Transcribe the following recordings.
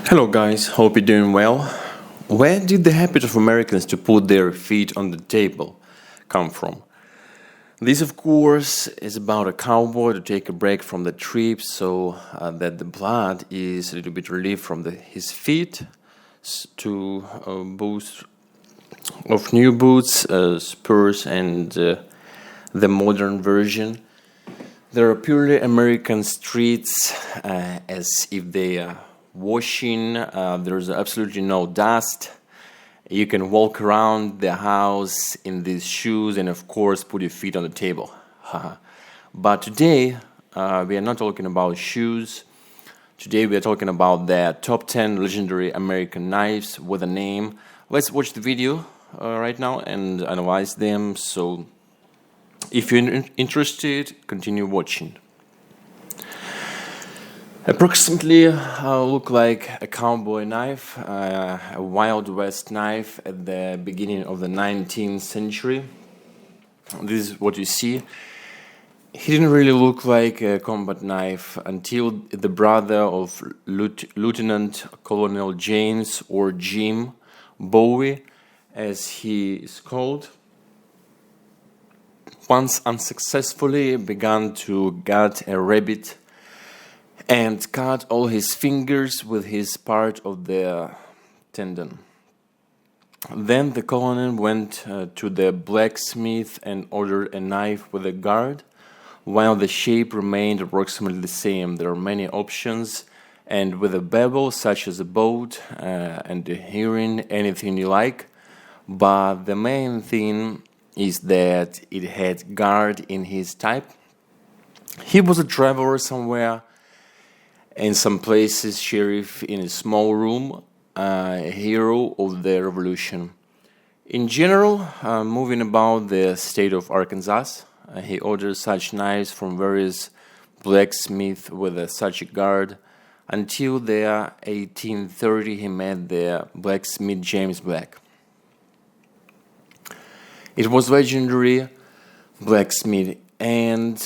Hello guys, hope you're doing well. Where did the habit of Americans to put their feet on the table come from? This of course is about a cowboy to take a break from the trip so that the blood is a little bit relieved from his feet to boost of new boots, spurs and the modern version. There are purely American streets as if they are washing, there's absolutely no dust. You can walk around the house in these shoes and of course put your feet on the table. But today we are not talking about shoes. Today we are talking about the top 10 legendary American knives with a name. Let's watch the video right now and analyze them. So if you're interested, continue watching. Approximately look like a cowboy knife, a Wild West knife at the beginning of the 19th century. This is what you see. He didn't really look like a combat knife until the brother of Lieutenant Colonel James, or Jim, Bowie, as he is called, once unsuccessfully began to gut a rabbit and cut all his fingers with his part of the tendon. Then the colonel went to the blacksmith and ordered a knife with a guard, while the shape remained approximately the same. There are many options, and with a bevel such as a boat and a herring, anything you like, but the main thing is that it had guard in his type. He was a traveler somewhere, in some places, sheriff in a small room, a hero of the revolution. In general, moving about the state of Arkansas, he ordered such knives from various blacksmiths with such a guard. Until the 1830, he met the blacksmith James Black. It was legendary blacksmith, and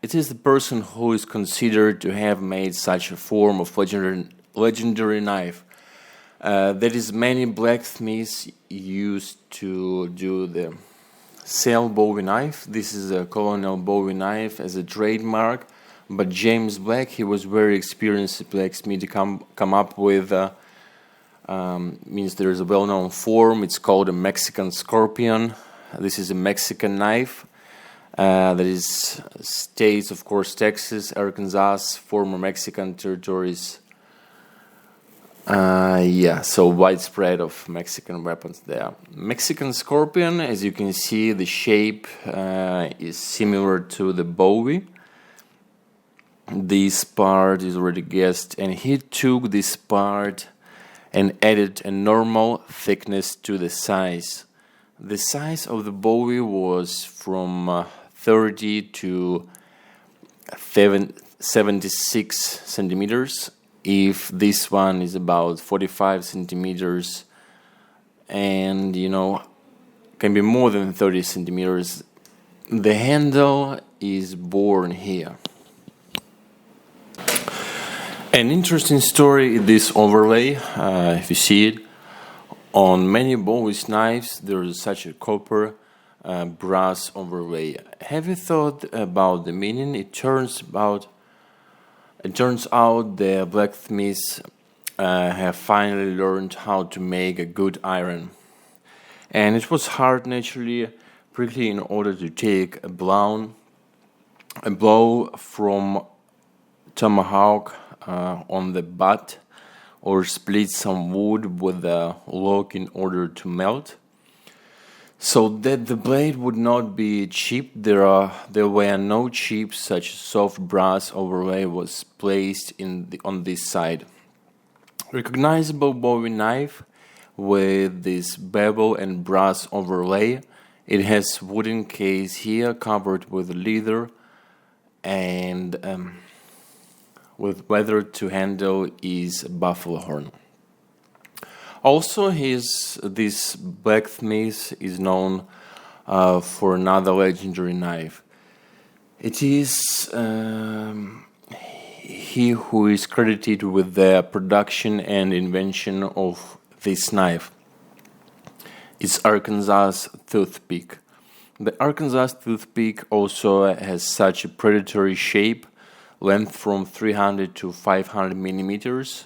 it is the person who is considered to have made such a form of legendary knife. That is, many blacksmiths used to do the sell Bowie knife. This is a Colonel Bowie knife as a trademark, but James Black, he was very experienced blacksmith to come up with means there is a well-known form. It's called a Mexican scorpion. This is a Mexican knife. That is states, of course, Texas, Arkansas, former Mexican territories. So widespread of Mexican weapons there. Mexican scorpion, as you can see, the shape is similar to the Bowie. This part is already guessed, and he took this part and added a normal thickness to the size. The size of the Bowie was from 30 to 76 centimeters. If this one is about 45 centimeters and, can be more than 30 centimeters, the handle is born here. An interesting story is this overlay, if you see it. On many Bowie's knives, there is such a copper brass overlay. Have you thought about the meaning? It turns out the blacksmiths have finally learned how to make a good iron, and it was hard, naturally, prickly, in order to take a blow from tomahawk on the butt, or split some wood with a log in order to melt. So that the blade would not be cheap, there were no cheap such soft brass overlay was placed on this side. Recognizable Bowie knife with this bevel and brass overlay. It has wooden case here covered with leather, and with leather to handle is buffalo horn. Also, this blacksmith is known for another legendary knife. It is he who is credited with the production and invention of this knife is Arkansas toothpick. The Arkansas toothpick also has such a predatory shape, length from 300 to 500 millimeters,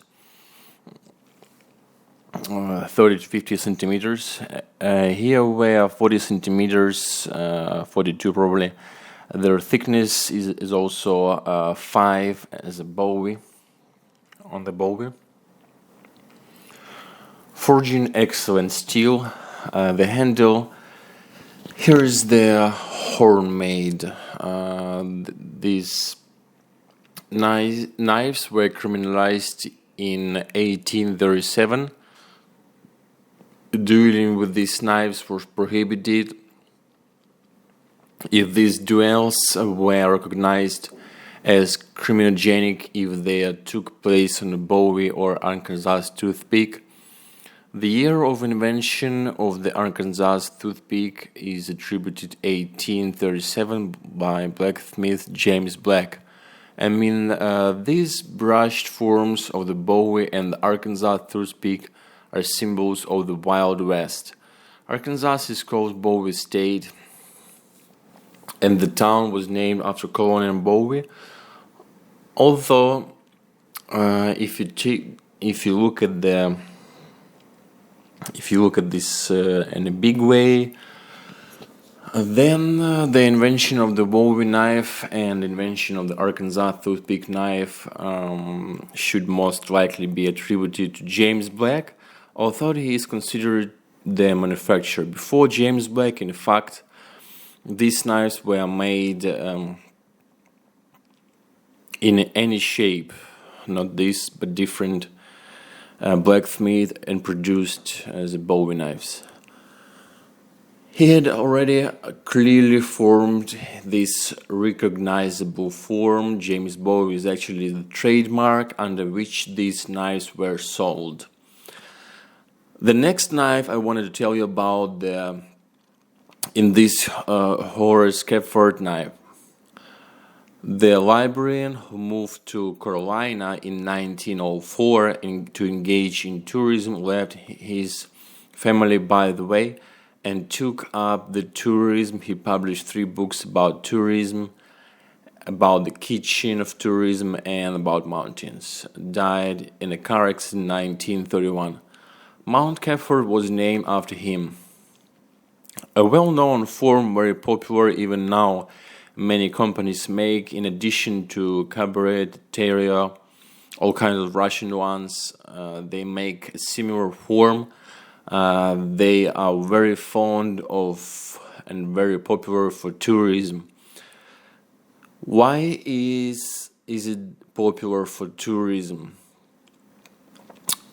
30 to 50 centimeters. Here we're 40 centimeters, 42 probably. Their thickness is also 5 as a Bowie, on the Bowie. Forging excellent steel. The handle, here is the horn made. These knives were criminalized in 1837. Dueling with these knives was prohibited. If these duels were recognized as criminogenic if they took place on a Bowie or Arkansas toothpick. The year of invention of the Arkansas toothpick is attributed 1837 by blacksmith James Black. I mean, these brushed forms of the Bowie and the Arkansas toothpick are symbols of the Wild West. Arkansas is called Bowie State, and the town was named after Colonel Bowie. Although, if you look at this in a big way, then the invention of the Bowie knife and invention of the Arkansas toothpick knife should most likely be attributed to James Black, although he is considered the manufacturer. Before James Black, in fact, these knives were made in any shape, not this, but different blacksmith, and produced as Bowie knives. He had already clearly formed this recognizable form. James Bowie is actually the trademark under which these knives were sold. The next knife I wanted to tell you about in this Horace Kephard knife. The librarian who moved to Carolina in 1904 to engage in tourism left his family by the way and took up the tourism. He published 3 books about tourism, about the kitchen of tourism, and about mountains. Died in a car accident in 1931. Mount Kephard was named after him. A well-known form, very popular even now, many companies make, in addition to cabaret, terrier, all kinds of Russian ones. They make a similar form. They are very fond of and very popular for tourism. Why is it popular for tourism?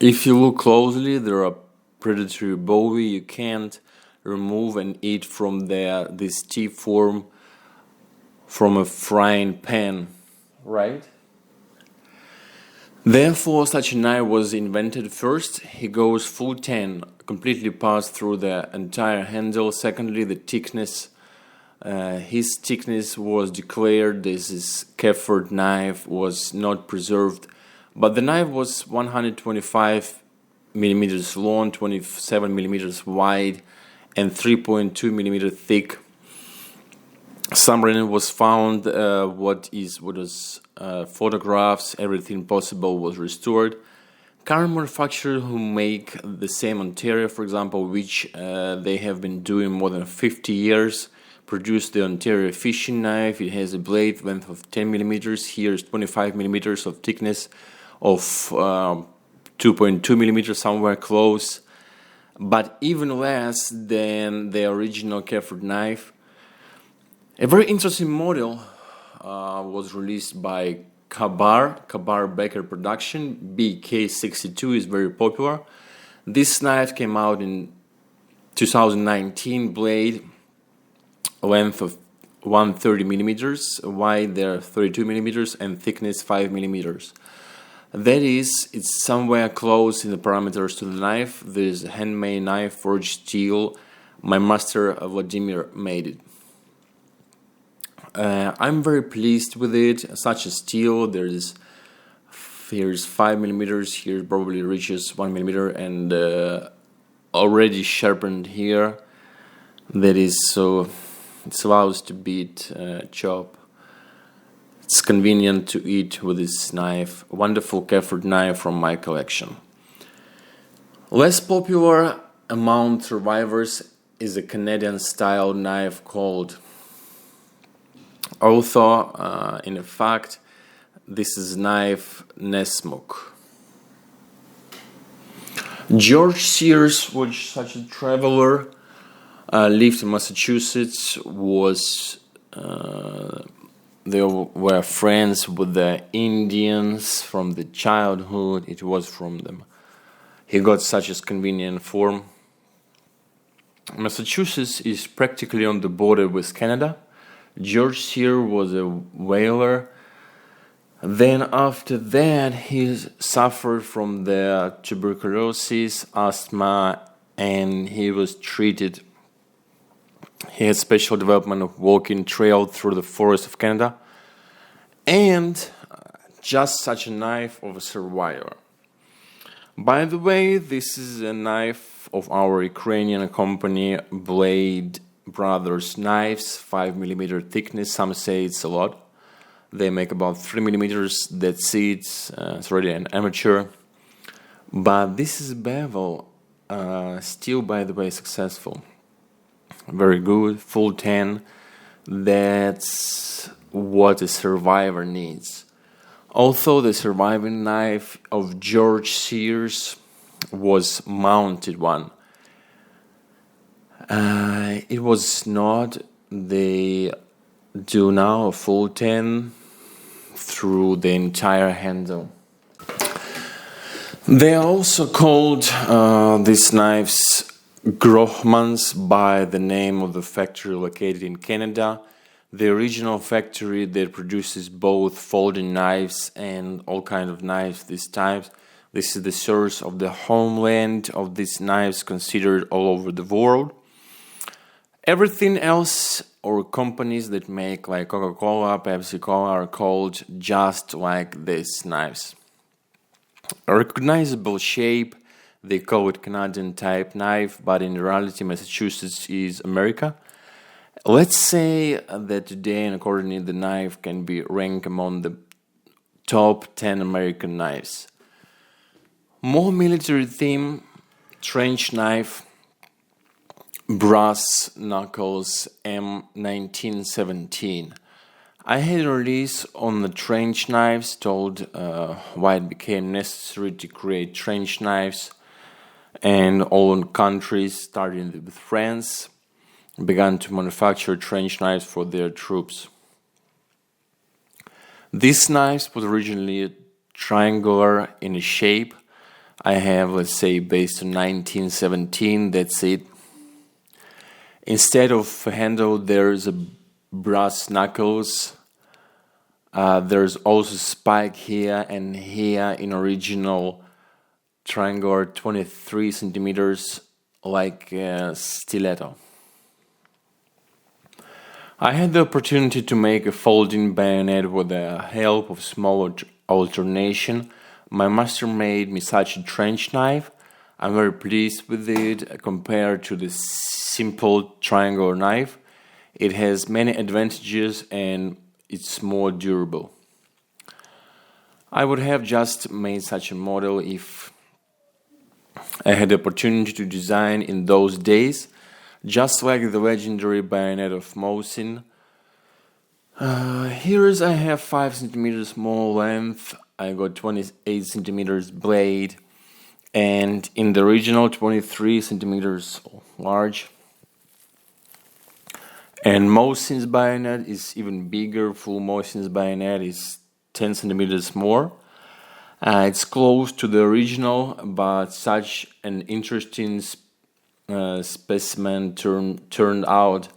If you look closely, there are predatory Bowie. You can't remove and eat from this tip form from a frying pan, right? Therefore, such a knife was invented. First, he goes full 10, completely passed through the entire handle. Secondly, the thickness. His thickness was declared. This Kephard knife was not preserved, but the knife was 125 millimeters long, 27 millimeters wide, and 3.2 millimeters thick. Some remnant was found. Photographs, everything possible was restored. Current manufacturers who make the same Ontario, for example, which they have been doing more than 50 years, produce the Ontario fishing knife. It has a blade length of 10 millimeters. Here is 25 millimeters of thickness, of 2.2 millimeters somewhere close, but even less than the original Kephard knife. A very interesting model was released by Kephard Baker Production. BK62 is very popular. This knife came out in 2019. Blade length of 130 millimeters, wide there 32 millimeters, and thickness 5 millimeters. That is, it's somewhere close in the parameters to the knife. This handmade knife, forged steel. My master Vladimir made it. I'm very pleased with it. Such a steel. There is Here's 5 millimeters. Here probably reaches 1 millimeter, and already sharpened here. That is so it allows to beat chop. It's convenient to eat with this knife. Wonderful Kephard knife from my collection. Less popular among survivors is a Canadian-style knife called, although in fact this is knife Nessmuk. George Sears was such a traveler. Lived in Massachusetts. They were friends with the Indians from the childhood. It was from them. He got such a convenient form. Massachusetts is practically on the border with Canada. George Sears was a whaler. Then after that, he suffered from the tuberculosis, asthma, and he was treated. He had special development of walking trail through the forest of Canada, and just such a knife of a survivor. By the way, this is a knife of our Ukrainian company, Blade Brothers Knives, 5 millimeter thickness. Some say it's a lot. They make about 3 millimeters. That's it. It's already an amateur. But this is bevel, still, by the way, successful. Very good, full 10. That's what a survivor needs. Although the surviving knife of George Sears was mounted one, it was not. They do now a full 10 through the entire handle. They are also called these knives Grohmans by the name of the factory located in Canada. The original factory that produces both folding knives and all kinds of knives these types. This is the source of the homeland of these knives considered all over the world. Everything else, or companies that make like Coca-Cola, Pepsi-Cola, are called just like these knives. A recognizable shape, they call it Canadian type knife, but in reality Massachusetts is America. Let's say that today, and accordingly, the knife can be ranked among the top 10 American knives. More military theme, trench knife, brass knuckles M1917. I had a release on the trench knives, told why it became necessary to create trench knives, and all countries, starting with France, began to manufacture trench knives for their troops. These knives was originally triangular in shape. I have, let's say, based on 1917, that's it. Instead of handle, there's a brass knuckles. There's also spike here and here in original triangular 23 centimeters, like stiletto. I had the opportunity to make a folding bayonet with the help of small alternation. My master made me such a trench knife. I'm very pleased with it compared to the simple triangular knife. It has many advantages and it's more durable. I would have just made such a model if I had the opportunity to design in those days, just like the legendary bayonet of Mosin. Here I have 5 centimeters more length. I got 28 centimeters blade, and in the original 23 centimeters large. And Mosin's bayonet is even bigger. Full Mosin's bayonet is 10 centimeters more. It's close to the original, but such an interesting specimen turned out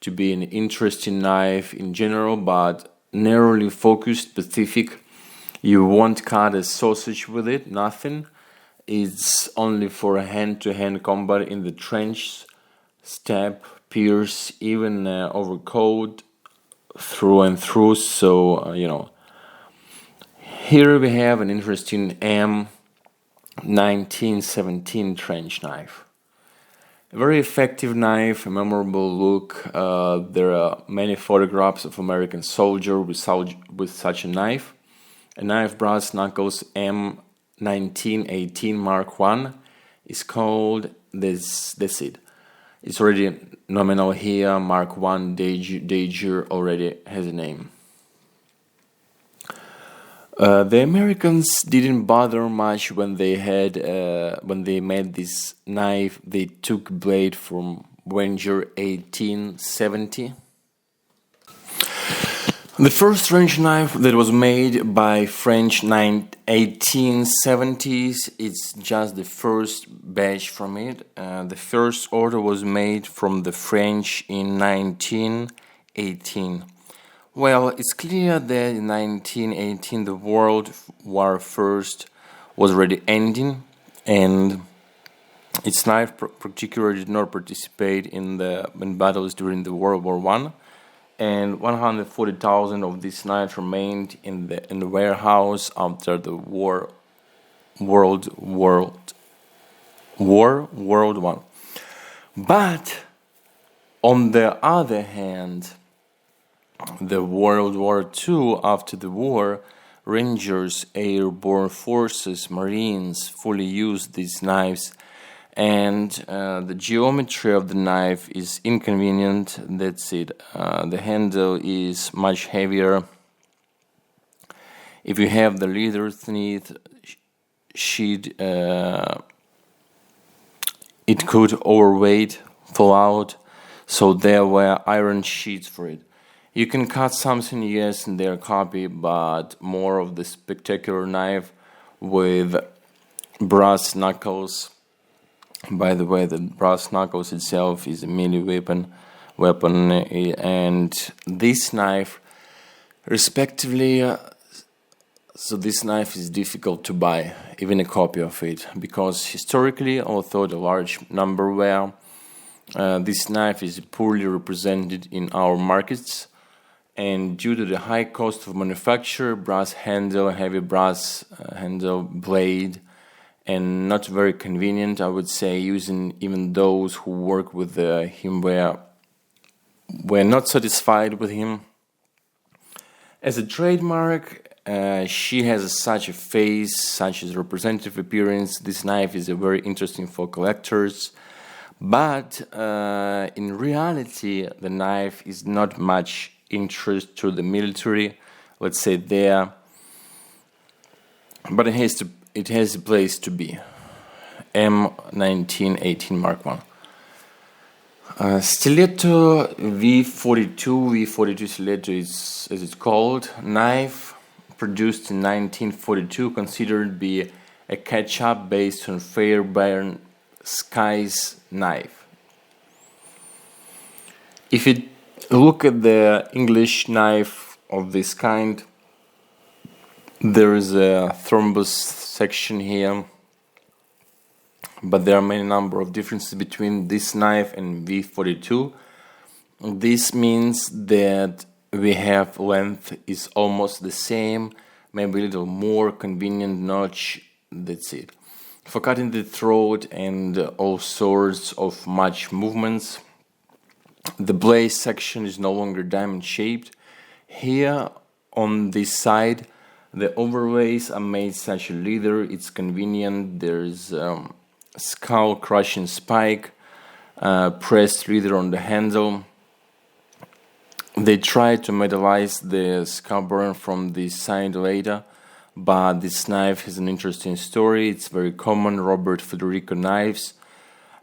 to be an interesting knife in general, but narrowly focused, specific. You won't cut a sausage with it, nothing. It's only for a hand-to-hand combat in the trench, stab, pierce, even overcoat, through and through. So, Here we have an interesting M1917 trench knife. A very effective knife, a memorable look. There are many photographs of American soldiers with such a knife. A knife brass knuckles M1918 Mark I is called this. That's it. It's already nominal here. Mark I Dager already has a name. The Americans didn't bother much when they made this knife. They took blade from Wenger 1870. The first French knife that was made by French 1870s, it's just the first batch from it. The first order was made from the French in 1918. Well, it's clear that in 1918 the World War First was already ending, and its knife particularly did not participate in battles during the World War I, and 140,000 of these knives remained in the warehouse after the World I. But on the other hand, the World War II, after the war, Rangers, airborne forces, Marines fully used these knives, and the geometry of the knife is inconvenient. That's it. The handle is much heavier. If you have the leather sheet, it could overweight, fall out, so there were iron sheets for it. You can cut something, yes, in their copy, but more of the spectacular knife with brass knuckles. By the way, the brass knuckles itself is a melee weapon, and this knife, respectively, so this knife is difficult to buy, even a copy of it, because historically, although a large number were, this knife is poorly represented in our markets. And due to the high cost of manufacture, brass handle, heavy brass handle, blade, and not very convenient, I would say, using even those who work with him were not satisfied with him. As a trademark, she has such a face, such a representative appearance. This knife is very interesting for collectors. But in reality, the knife is not much interest to the military, let's say there, but it has a place to be. M1918 Mark I. Stiletto V42 Stiletto is, as it's called, knife produced in 1942, considered to be a catch-up based on Fairbairn Sky's knife. If you look at the English knife of this kind, there is a thrombus section here, but there are many number of differences between this knife and V42. This means that we have length is almost the same, maybe a little more convenient notch, that's it. For cutting the throat and all sorts of much movements. The blade section is no longer diamond shaped. Here on this side, the overlays are made such a leather, it's convenient. There's skull crushing spike, pressed leather on the handle. They tried to metallize the scabbard from the side later, but this knife has an interesting story. It's very common, Robert Federico knives.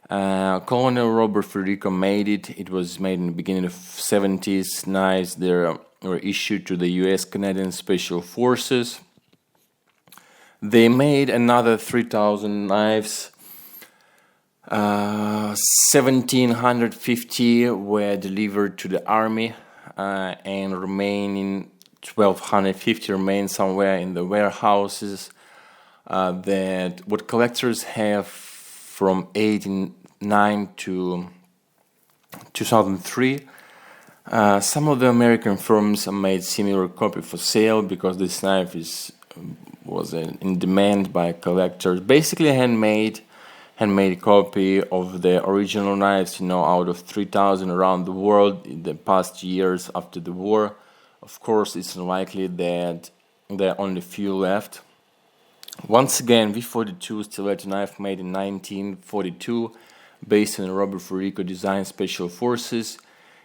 Colonel Robert Federico made it. It was made in the beginning of 70s. Knives there were issued to the US Canadian Special Forces. They made another 3,000 knives. 1,750 were delivered to the army, and remaining 1,250 remain somewhere in the warehouses. That what collectors have from 1989 to 2003. Some of the American firms have made similar copy for sale because this knife is was in demand by collectors. Basically, a handmade copy of the original knives, out of 3,000 around the world in the past years after the war. Of course, it's unlikely that there are only few left. Once again, V42 stiletto knife made in 1942, based on Robert Federico design Special Forces.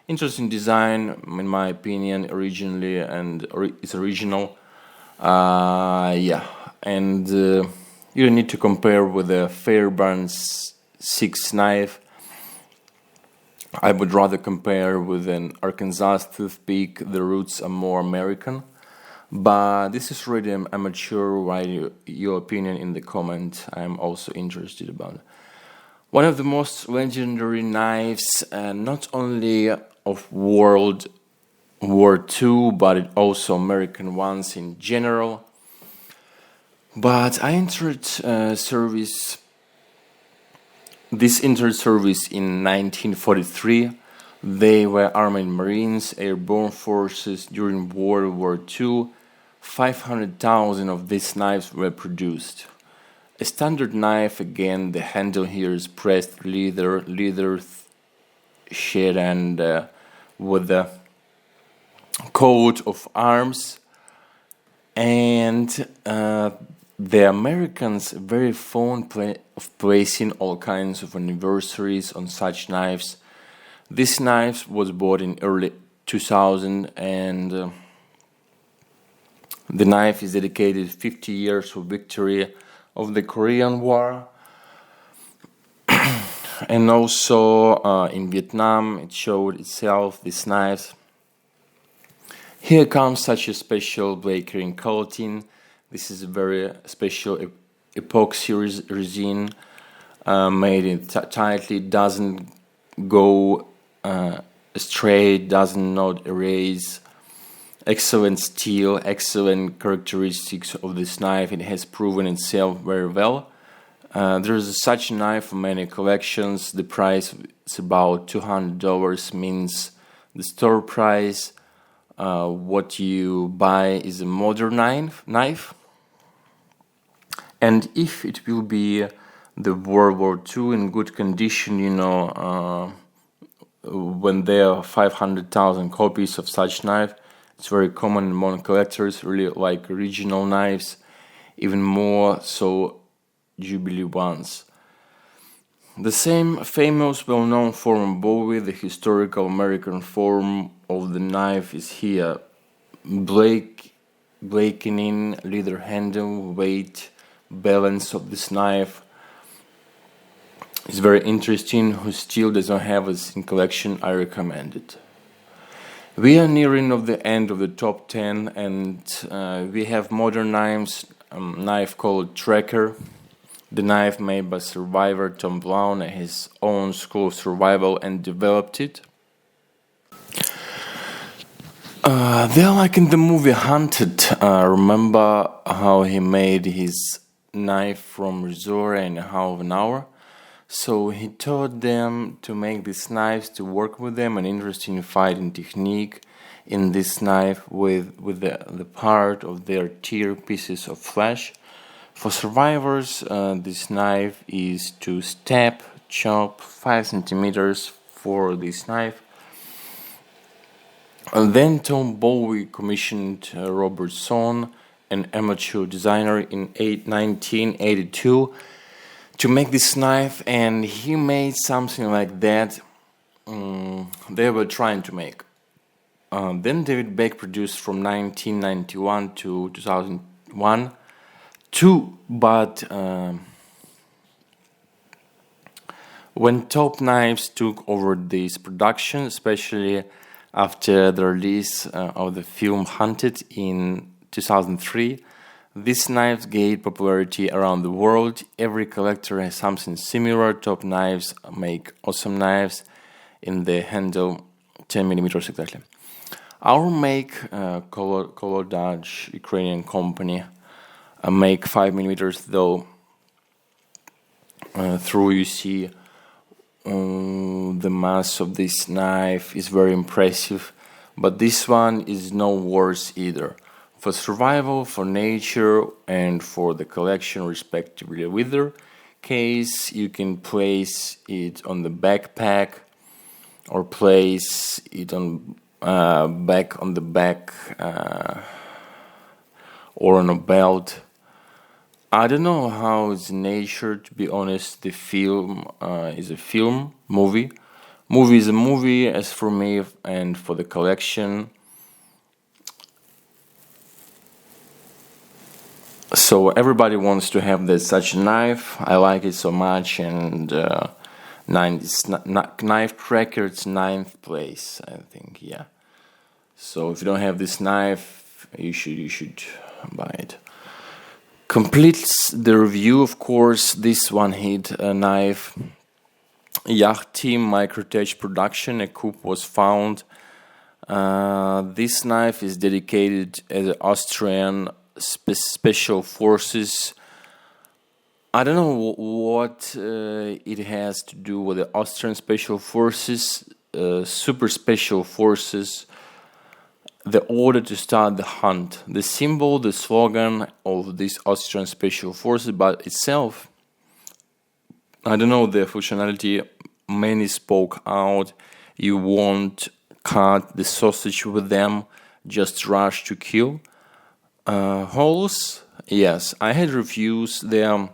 Interesting design, in my opinion, originally, and it's original. And you don't need to compare with the Fairbairn's 6 knife. I would rather compare with an Arkansas toothpick. The roots are more American. But this is really amateur. Write your opinion in the comment. I'm also interested about it. One of the most legendary knives, not only of World War II, but also American ones in general. But I entered service in 1943. They were Army Marines, Airborne Forces during World War II. 500,000 of these knives were produced. A standard knife, again, the handle here is pressed leather shed and with the coat of arms. And the Americans very fond of placing all kinds of anniversaries on such knives. This knife was bought in early 2000, and the knife is dedicated 50 years of victory of the Korean War. And also in Vietnam, it showed itself, these knives. Here comes such a special Blakering coating. This is a very special epoxy resin made it tightly, doesn't go straight, doesn't not erase. Excellent steel, excellent characteristics of this knife. It has proven itself very well. There is such a knife for many collections. The price is about $200, means the store price. What you buy is a modern knife. And if it will be the World War II in good condition, when there are 500,000 copies of such knife, it's very common among collectors, really like original knives, even more so Jubilee ones. The same famous well-known form of Bowie, the historical American form of the knife, is here. Blackening, leather handle, weight, balance of this knife is very interesting. Who still doesn't have it in collection, I recommend it. We are nearing of the end of the top 10, and we have modern knives, knife called Tracker. The knife made by survivor Tom Brown at his own school of survival and developed it. They're like in the movie Hunted. Remember how he made his knife from resort in half of an hour? So he taught them to make these knives, to work with them, an interesting fighting technique in this knife with the part of their tear pieces of flesh. For survivors, this knife is to chop 5 centimeters for this knife. And then Tom Bowie commissioned Robert Sohn, an amateur designer, in 1982 to make this knife, and he made something like that they were trying to make. Then David Beck produced from 1991 to 2001 but when Top Knives took over this production, especially after the release of the film Hunted in 2003, these knives gained popularity around the world. Every collector has something similar. Top Knives make awesome knives in the handle 10 millimeters exactly. Our make, Color Dutch Ukrainian company, make 5 millimeters though. Through you see the mass of this knife is very impressive, but this one is no worse either. for survival, for nature, and for the collection respectively. With the case, you can place it on the backpack or place it on back on the back or on a belt. I don't know how it's nature, to be honest. The film is a film, movie. Movie is a movie, as for me and for the collection. So everybody wants to have such a knife. I like it so much, and knife cracker, it's 9th place, I think. Yeah. So if you don't have this knife, you should buy it. Completes the review, of course, this one-hit knife. Yacht Team Microtech production. A coupe was found. This knife is dedicated as Austrian Special Forces. I don't know what it has to do with the Austrian Special Forces, Super Special Forces, the order to start the hunt, the symbol, the slogan of this Austrian Special Forces, but itself, I don't know the functionality. Many spoke out, you won't cut the sausage with them, just rush to kill. Holes, yes, I had reviews there.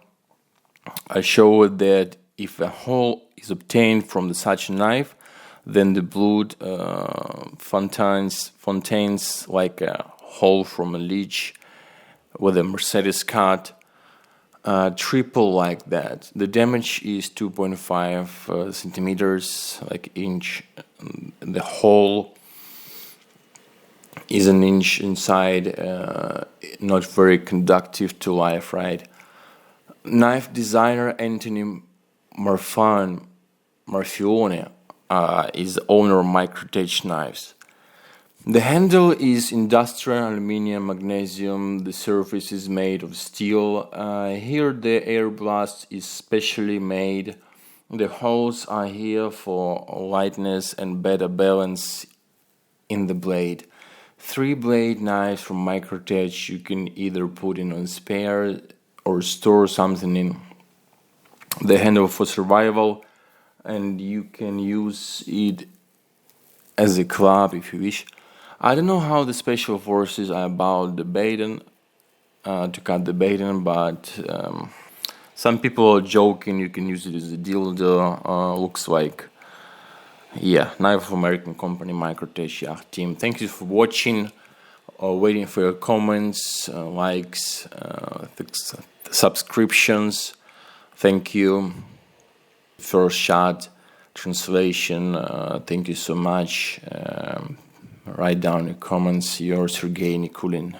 I showed that if a hole is obtained from such a knife, then the blood fontaines like a hole from a leech with a Mercedes cut, triple like that. The damage is 2.5 centimeters, like inch. The hole is an inch inside, not very conductive to life, right? Knife designer Anthony Marfione is the owner of Microtech Knives. The handle is industrial aluminum magnesium. The surface is made of steel. Here the air blast is specially made. The holes are here for lightness and better balance in the blade. 3-blade knives from Microtech. You can either put in on spare or store something in. The handle for survival, and you can use it as a club if you wish. I don't know how the special forces are about the baton, to cut the baton, but some people are joking you can use it as a dildo. Looks like, yeah, knife of American company, Microtech Yacht Team. Thank you for watching. Waiting for your comments, likes, subscriptions. Thank you. First shot, translation. Thank you so much. Write down in the comments. Yours, Sergei Nikulin.